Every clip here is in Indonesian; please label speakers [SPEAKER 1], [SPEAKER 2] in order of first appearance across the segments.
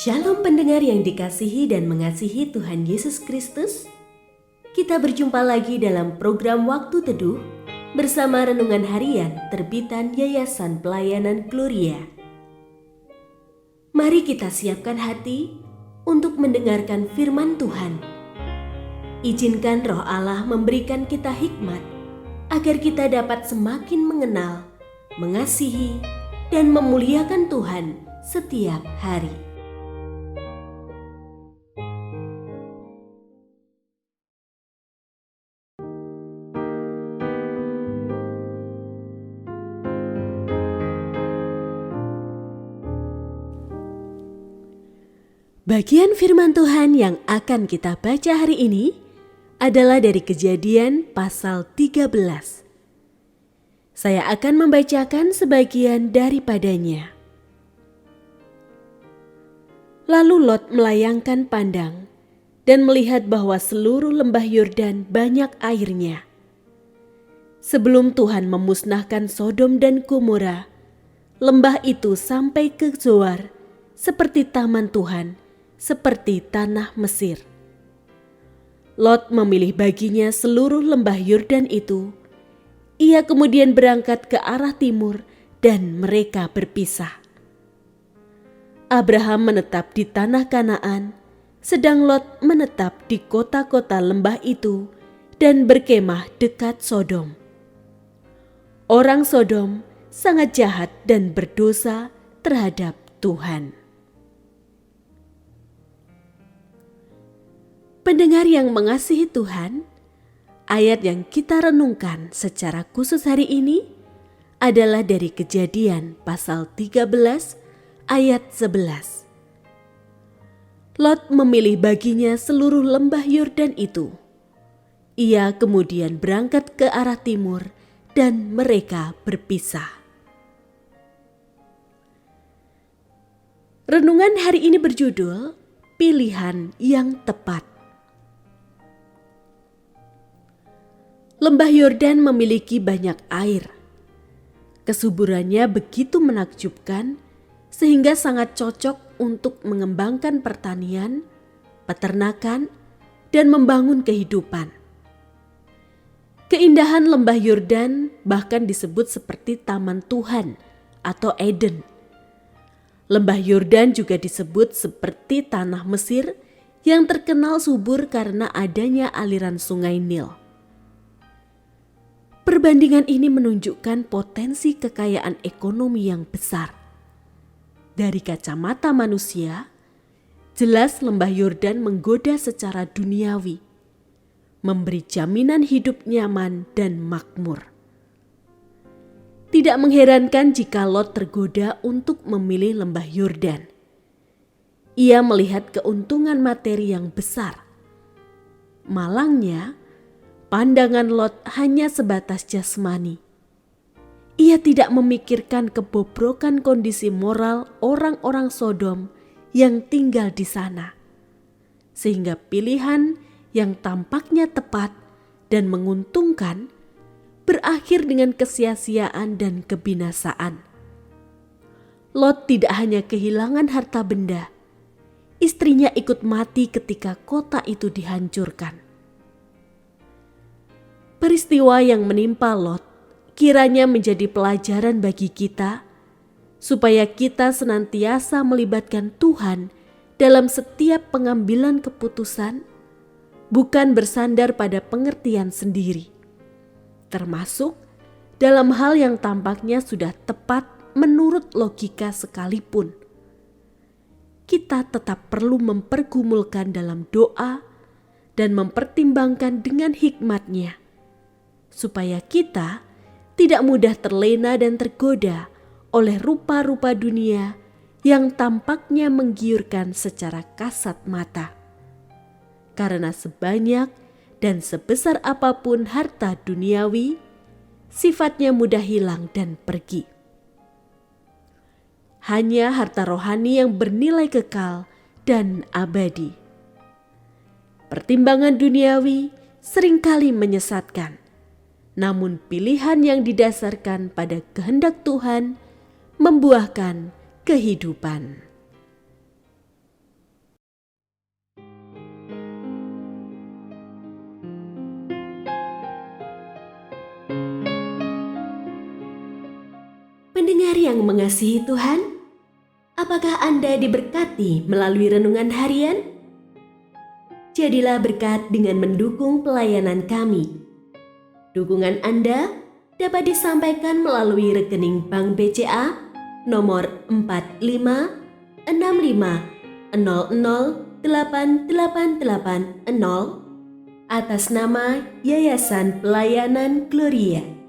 [SPEAKER 1] Shalom pendengar yang dikasihi dan mengasihi Tuhan Yesus Kristus. Kita berjumpa lagi dalam program Waktu Teduh bersama Renungan Harian terbitan Yayasan Pelayanan Gloria. Mari kita siapkan hati untuk mendengarkan firman Tuhan. Izinkan Roh Allah memberikan kita hikmat agar kita dapat semakin mengenal, mengasihi, dan memuliakan Tuhan setiap hari. Bagian firman Tuhan yang akan kita baca hari ini adalah dari Kejadian pasal 13. Saya akan membacakan sebagian daripadanya. Lalu Lot melayangkan pandang dan melihat bahwa seluruh lembah Yordan banyak airnya. Sebelum Tuhan memusnahkan Sodom dan Gomora, lembah itu sampai ke Zoar seperti taman Tuhan, seperti tanah Mesir. Lot memilih baginya seluruh lembah Yordan itu. Ia kemudian berangkat ke arah timur dan mereka berpisah. Abraham menetap di tanah Kanaan, sedang Lot menetap di kota-kota lembah itu dan berkemah dekat Sodom. Orang Sodom sangat jahat dan berdosa terhadap Tuhan. Pendengar yang mengasihi Tuhan, ayat yang kita renungkan secara khusus hari ini adalah dari Kejadian pasal 13 ayat 11. Lot memilih baginya seluruh lembah Yordan itu. Ia kemudian berangkat ke arah timur dan mereka berpisah. Renungan hari ini berjudul Pilihan yang Tepat. Lembah Yordan memiliki banyak air. Kesuburannya begitu menakjubkan sehingga sangat cocok untuk mengembangkan pertanian, peternakan, dan membangun kehidupan. Keindahan lembah Yordan bahkan disebut seperti taman Tuhan atau Eden. Lembah Yordan juga disebut seperti tanah Mesir yang terkenal subur karena adanya aliran sungai Nil. Perbandingan ini menunjukkan potensi kekayaan ekonomi yang besar. Dari kacamata manusia, jelas lembah Yordan menggoda secara duniawi, memberi jaminan hidup nyaman dan makmur. Tidak mengherankan jika Lot tergoda untuk memilih lembah Yordan. Ia melihat keuntungan materi yang besar. Malangnya, pandangan Lot hanya sebatas jasmani. Ia tidak memikirkan kebobrokan kondisi moral orang-orang Sodom yang tinggal di sana. Sehingga pilihan yang tampaknya tepat dan menguntungkan berakhir dengan kesia-siaan dan kebinasaan. Lot tidak hanya kehilangan harta benda, istrinya ikut mati ketika kota itu dihancurkan. Peristiwa yang menimpa Lot kiranya menjadi pelajaran bagi kita, supaya kita senantiasa melibatkan Tuhan dalam setiap pengambilan keputusan, bukan bersandar pada pengertian sendiri, termasuk dalam hal yang tampaknya sudah tepat menurut logika sekalipun. Kita tetap perlu mempergumulkan dalam doa dan mempertimbangkan dengan hikmat-Nya, supaya kita tidak mudah terlena dan tergoda oleh rupa-rupa dunia yang tampaknya menggiurkan secara kasat mata. Karena sebanyak dan sebesar apapun harta duniawi, sifatnya mudah hilang dan pergi. Hanya harta rohani yang bernilai kekal dan abadi. Pertimbangan duniawi seringkali menyesatkan. Namun pilihan yang didasarkan pada kehendak Tuhan membuahkan kehidupan. Pendengar yang mengasihi Tuhan, apakah Anda diberkati melalui renungan harian? Jadilah berkat dengan mendukung pelayanan kami. Dukungan Anda dapat disampaikan melalui rekening Bank BCA nomor 4565008880 atas nama Yayasan Pelayanan Gloria.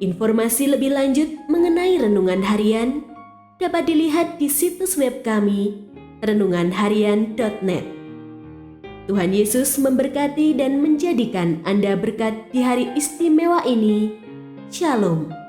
[SPEAKER 1] Informasi lebih lanjut mengenai renungan harian dapat dilihat di situs web kami renunganharian.net. Tuhan Yesus memberkati dan menjadikan Anda berkat di hari istimewa ini. Shalom.